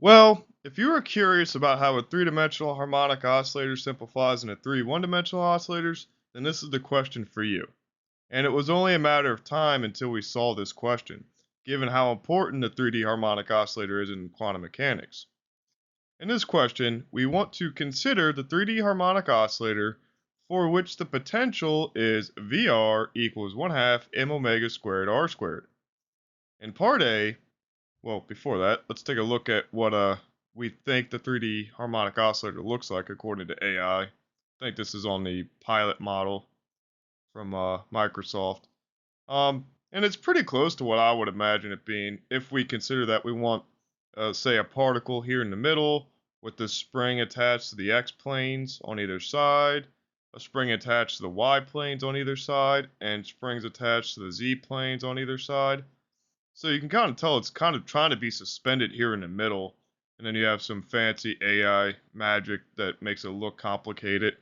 Well, if you are curious about how a three-dimensional harmonic oscillator simplifies into three one-dimensional oscillators, then this is the question for you. And it was only a matter of time until we solved this question, given how important the 3D harmonic oscillator is in quantum mechanics. In this question, we want to consider the 3D harmonic oscillator for which the potential is VR equals 1/2 m omega squared r squared. In part A, well, before that, let's take a look at what we think the 3D harmonic oscillator looks like according to AI. I think this is on the pilot model from Microsoft. And it's pretty close to what I would imagine it being if we consider that we want, say, a particle here in the middle with the spring attached to the x planes on either side, a spring attached to the y planes on either side, and springs attached to the z planes on either side. So you can kind of tell it's kind of trying to be suspended here in the middle, and then you have some fancy AI magic that makes it look complicated.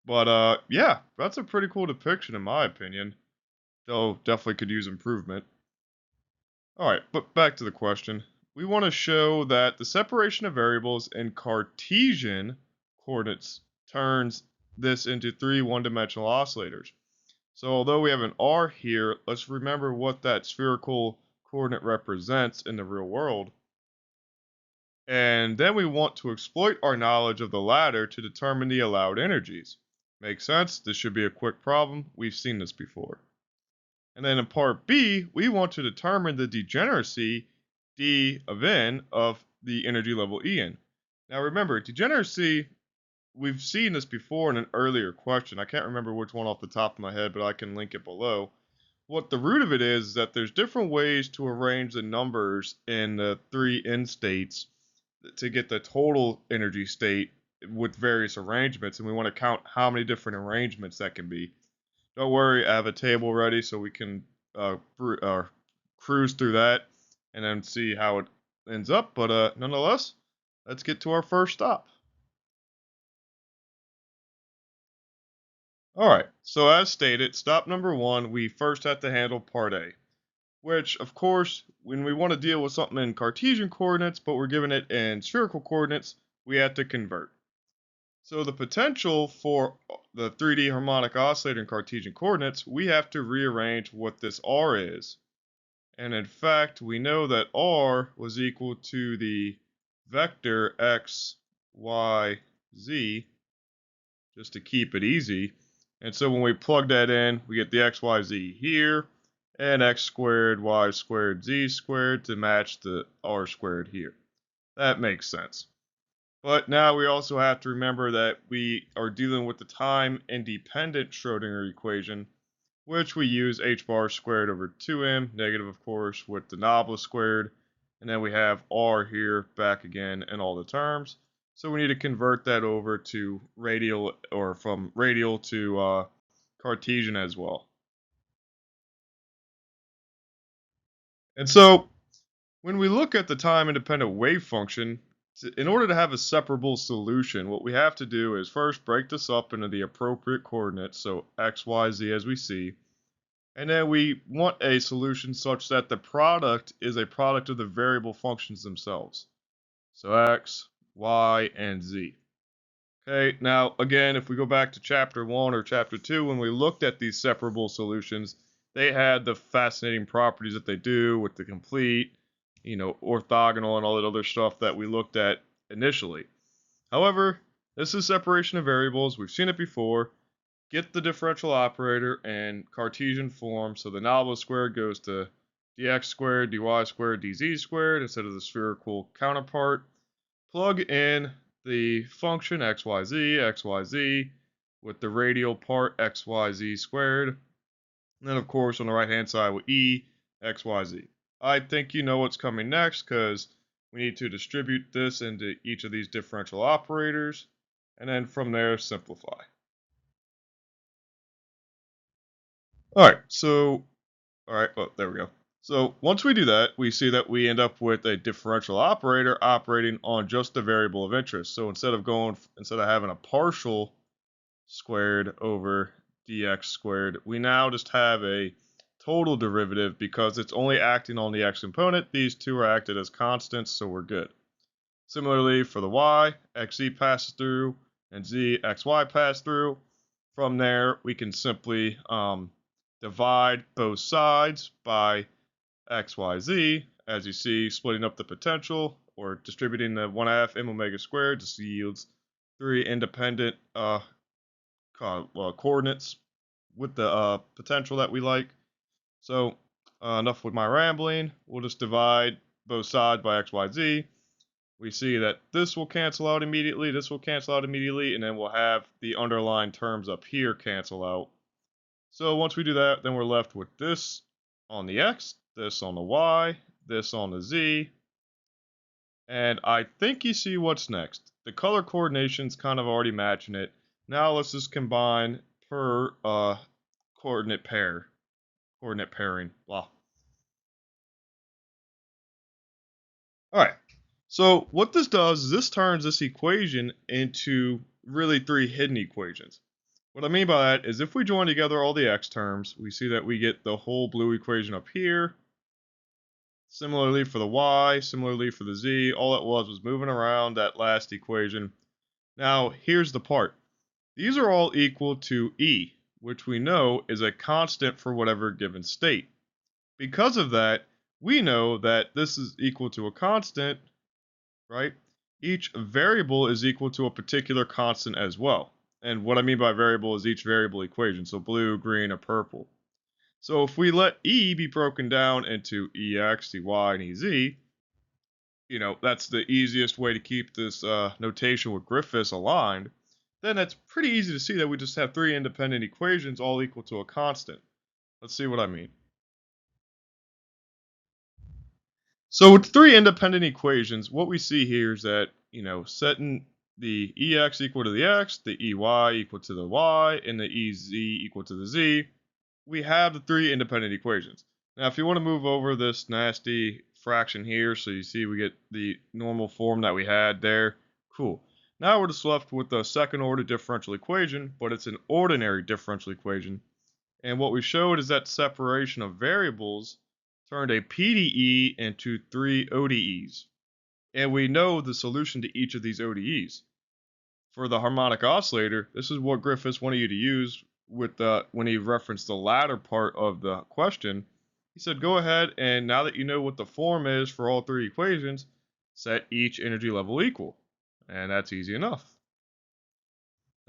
But yeah, that's a pretty cool depiction in my opinion, though definitely could use improvement. All right, but back to the question. We want to show that the separation of variables in Cartesian coordinates turns this into three one-dimensional oscillators. So although we have an R here, let's remember what that spherical coordinate represents in the real world. And then we want to exploit our knowledge of the latter to determine the allowed energies. Makes sense? This should be a quick problem. We've seen this before. And then in part B, we want to determine the degeneracy d of n of the energy level En. Now remember, degeneracy, we've seen this before in an earlier question. I can't remember which one off the top of my head, but I can link it below. What the root of it is that there's different ways to arrange the numbers in the three n states to get the total energy state with various arrangements, and we want to count how many different arrangements that can be. Don't worry, I have a table ready so we can cruise through that and then see how it ends up. But nonetheless, let's get to our first stop. All right, so as stated, stop number one, we first have to handle part A, which, of course, when we want to deal with something in Cartesian coordinates, but we're given it in spherical coordinates, we have to convert. So the potential for the 3D harmonic oscillator in Cartesian coordinates, we have to rearrange what this R is. And in fact, we know that R was equal to the vector x, y, z, just to keep it easy. And so when we plug that in, we get the x, y, z here, and x squared, y squared, z squared to match the r squared here. That makes sense. But now we also have to remember that we are dealing with the time-independent Schrodinger equation, which we use h bar squared over 2m, negative of course, with the nabla squared, and then we have r here back again in all the terms. So we need to convert that over to radial, or from radial to Cartesian as well. And so when we look at the time-independent wave function, in order to have a separable solution, what we have to do is first break this up into the appropriate coordinates, so x, y, z as we see, and then we want a solution such that the product is a product of the variable functions themselves. So x, y, and z. Okay, now again, if we go back to chapter 1 or chapter 2, when we looked at these separable solutions, they had the fascinating properties that they do with the complete, orthogonal and all that other stuff that we looked at initially. However, this is separation of variables. We've seen it before. Get the differential operator in Cartesian form, so the nabla squared goes to dx squared, dy squared, dz squared instead of the spherical counterpart. Plug in the function xyz with the radial part xyz squared. And then, of course, on the right-hand side with e, xyz. I think you know what's coming next because we need to distribute this into each of these differential operators, and then from there, simplify. All right, well, there we go. So once we do that, we see that we end up with a differential operator operating on just the variable of interest. So instead of having a partial squared over dx squared, we now just have a total derivative because it's only acting on the x component. These two are acted as constants, so we're good. Similarly, for the y, xz passes through, and z, xy pass through. From there, we can simply divide both sides by x, y, z. As you see, splitting up the potential, or distributing the 1/2 m omega squared, just yields 3 independent coordinates with the potential that we like. So, enough with my rambling. We'll just divide both sides by x, y, z. We see that this will cancel out immediately, this will cancel out immediately, and then we'll have the underlying terms up here cancel out. So once we do that, then we're left with this on the x, this on the y, this on the z, and I think you see what's next. The color coordination's kind of already matching it. Now let's just combine per coordinate pairing, blah. Alright, so what this does is this turns this equation into really 3 hidden equations. What I mean by that is if we join together all the x terms, we see that we get the whole blue equation up here. Similarly for the y, similarly for the z, all it was moving around that last equation. Now here's the part. These are all equal to E, which we know is a constant for whatever given state. Because of that, we know that this is equal to a constant, right? Each variable is equal to a particular constant as well. And what I mean by variable is each variable equation, so blue, green, or purple. So if we let E be broken down into EX, EY, and EZ, that's the easiest way to keep this notation with Griffiths aligned, then it's pretty easy to see that we just have 3 independent equations all equal to a constant. Let's see what I mean. So with 3 independent equations, what we see here is that, setting the EX equal to the X, the EY equal to the Y, and the EZ equal to the Z, we have the 3 independent equations. Now, if you want to move over this nasty fraction here, so you see we get the normal form that we had there, cool. Now we're just left with the second order differential equation, but it's an ordinary differential equation. And what we showed is that separation of variables turned a PDE into 3 ODEs. And we know the solution to each of these ODEs. For the harmonic oscillator, this is what Griffiths wanted you to use with when he referenced the latter part of the question. He said, go ahead and now that you know what the form is for all 3 equations, set each energy level equal. And that's easy enough.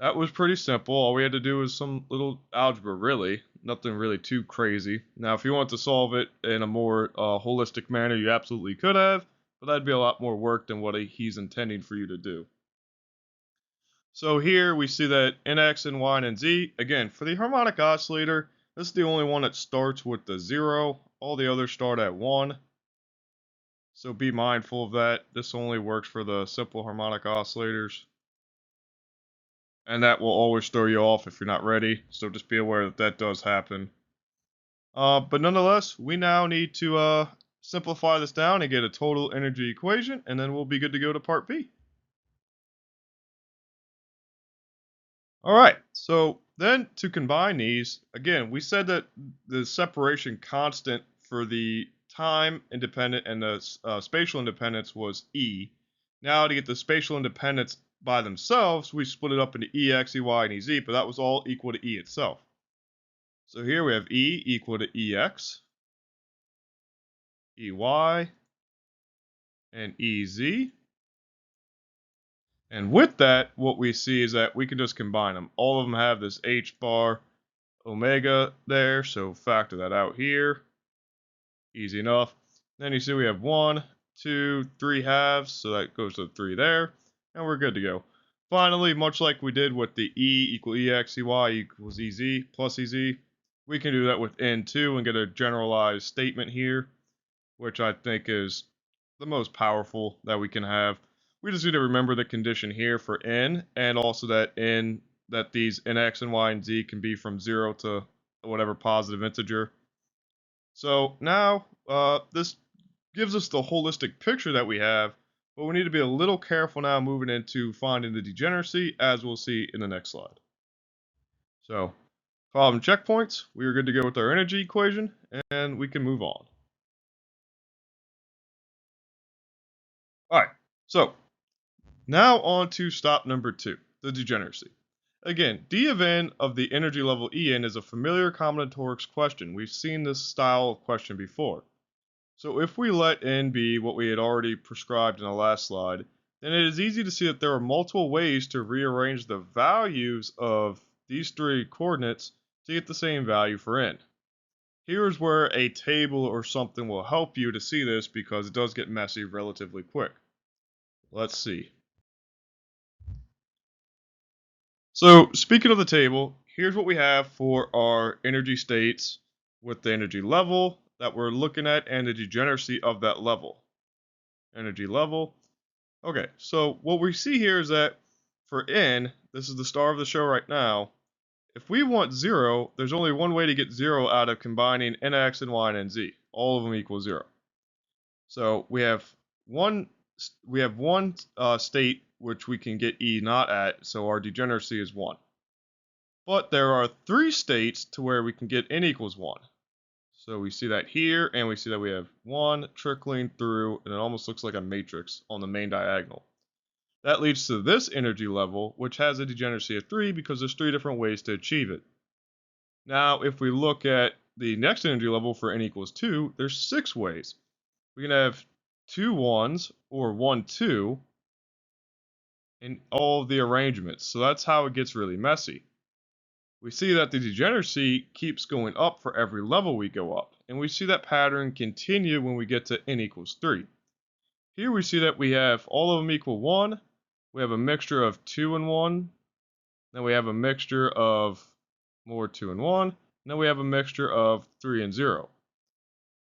That was pretty simple. All we had to do was some little algebra, really. Nothing really too crazy. Now, if you want to solve it in a more holistic manner, you absolutely could have, but that'd be a lot more work than what he's intending for you to do. So here we see that in X and Y and Z, again, for the harmonic oscillator, this is the only one that starts with the 0. All the others start at 1. So be mindful of that. This only works for the simple harmonic oscillators. And that will always throw you off if you're not ready. So just be aware that that does happen. But nonetheless, we now need to simplify this down and get a total energy equation, and then we'll be good to go to part B. Alright, so then to combine these, again, we said that the separation constant for the time independent and the spatial independence was E. Now to get the spatial independence by themselves, we split it up into EX, EY, and EZ, but that was all equal to E itself. So here we have E equal to EX, EY, and EZ. And with that, what we see is that we can just combine them. All of them have this H bar omega there, so factor that out here. Easy enough. Then you see we have 1, 2, 3 halves, so that goes to 3 there, and we're good to go. Finally, much like we did with the E equal EX, EY equals EZ plus EZ, we can do that with N2 and get a generalized statement here, which I think is the most powerful that we can have. We just need to remember the condition here for N, and also that these Nx and Y and Z can be from 0 to whatever positive integer. So now this gives us the holistic picture that we have, but we need to be a little careful now moving into finding the degeneracy, as we'll see in the next slide. So problem checkpoints, we are good to go with our energy equation, and we can move on. All right, so Now on to stop number 2, the degeneracy. Again, d of n of the energy level En is a familiar combinatorics question. We've seen this style of question before. So if we let n be what we had already prescribed in the last slide, then it is easy to see that there are multiple ways to rearrange the values of these 3 coordinates to get the same value for n. Here's where a table or something will help you to see this because it does get messy relatively quick. Let's see. So speaking of the table, here's what we have for our energy states with the energy level that we're looking at and the degeneracy of that level. Energy level. Okay, so what we see here is that for n, this is the star of the show right now, if we want 0, there's only one way to get 0 out of combining nx and y and nz. All of them equal 0. So we have one state which we can get E not at, so our degeneracy is 1. But there are 3 states to where we can get n equals 1. So we see that here, and we see that we have 1 trickling through, and it almost looks like a matrix on the main diagonal. That leads to this energy level, which has a degeneracy of 3 because there's 3 different ways to achieve it. Now, if we look at the next energy level for n equals 2, there's 6 ways. We can have 2 1s or 1 2 in all of the arrangements. So that's how it gets really messy. We see that the degeneracy keeps going up for every level we go up, and we see that pattern continue when we get to n equals 3. Here we see that we have all of them equal 1, we have a mixture of 2 and 1, then we have a mixture of more 2 and 1, and then we have a mixture of 3 and 0.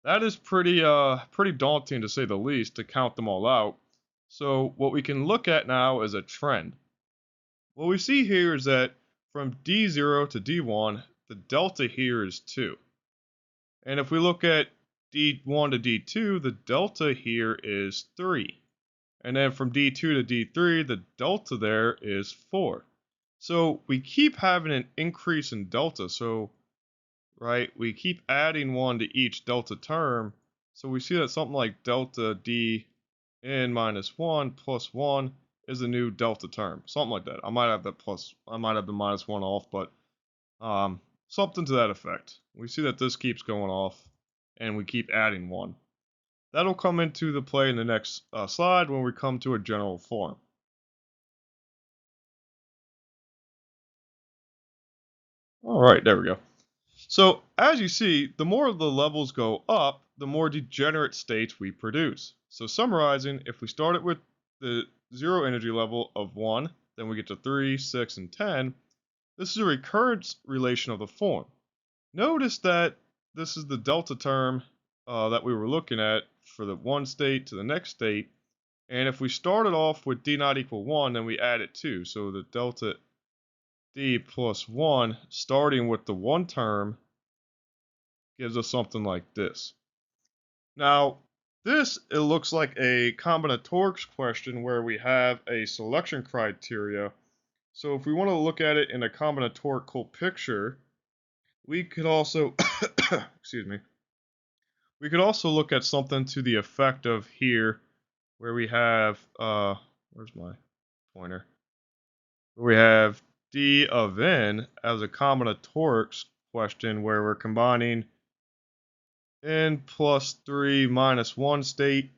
That is pretty daunting to say the least to count them all out. So what we can look at now is a trend. What we see here is that from D0 to D1, the delta here is 2. And if we look at D1 to D2, the delta here is 3. And then from D2 to D3, the delta there is 4. So we keep having an increase in delta. So, right, we keep adding 1 to each delta term. So we see that something like delta dn minus 1 plus 1 is a new delta term, something like that. I might have the minus 1 off, but something to that effect. We see that this keeps going off, and we keep adding 1. That'll come into the play in the next slide when we come to a general form. All right, there we go. So as you see, the more the levels go up, the more degenerate states we produce. So summarizing, if we started with the 0 energy level of 1, then we get to 3, 6, and 10. This is a recurrence relation of the form. Notice that this is the delta term that we were looking at for the one state to the next state. And if we started off with d not equal 1, then we add it 2. So the delta d plus 1, starting with the 1 term, gives us something like this. Now, it looks like a combinatorics question where we have a selection criteria. So if we want to look at it in a combinatorical picture, we could also, excuse me, we could also look at something to the effect of here, where we have, where's my pointer? Where we have d of n as a combinatorics question where we're combining n plus 3 minus 1 state,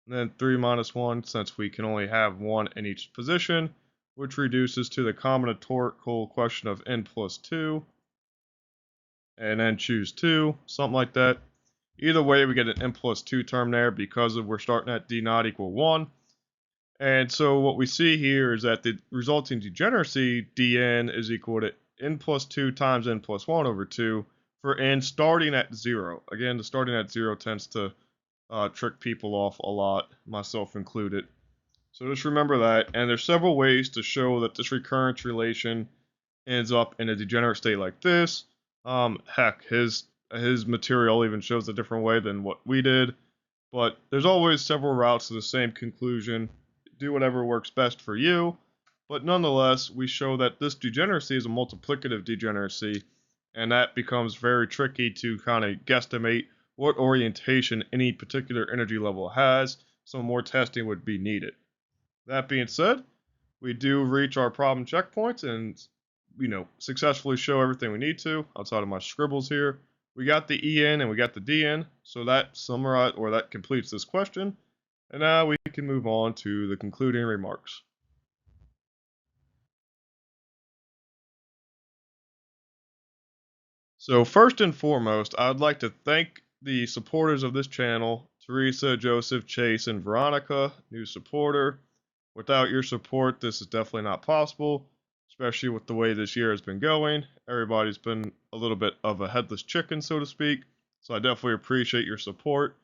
and then 3 minus 1 since we can only have 1 in each position, which reduces to the combinatorical question of n plus 2, and then choose 2, something like that. Either way, we get an n plus 2 term there because we're starting at d not equal 1. And so what we see here is that the resulting degeneracy, dn, is equal to n plus 2 times n plus 1 over 2 for n starting at 0. Again, the starting at 0 tends to trick people off a lot, myself included. So just remember that. And there's several ways to show that this recurrence relation ends up in a degenerate state like this. Heck, his material even shows a different way than what we did. But there's always several routes to the same conclusion. Do whatever works best for you. But nonetheless, we show that this degeneracy is a multiplicative degeneracy, and that becomes very tricky to kind of guesstimate what orientation any particular energy level has, so more testing would be needed. That being said, we do reach our problem checkpoints and, successfully show everything we need to outside of my scribbles here. We got the EN and we got the DN, so that completes this question. And now we can move on to the concluding remarks. So first and foremost, I would like to thank the supporters of this channel, Teresa, Joseph, Chase, and Veronica, new supporter. Without your support, this is definitely not possible, especially with the way this year has been going. Everybody's been a little bit of a headless chicken, so to speak, so I definitely appreciate your support.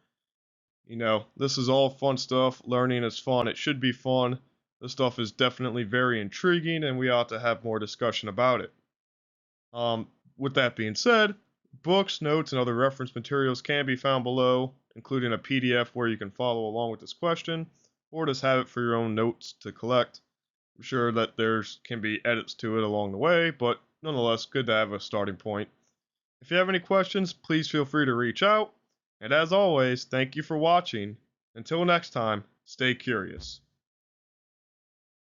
This is all fun stuff. Learning is fun. It should be fun. This stuff is definitely very intriguing, and we ought to have more discussion about it. With that being said, books, notes, and other reference materials can be found below, including a PDF where you can follow along with this question, or just have it for your own notes to collect. I'm sure that there can be edits to it along the way, but nonetheless, good to have a starting point. If you have any questions, please feel free to reach out. And as always, thank you for watching. Until next time, stay curious.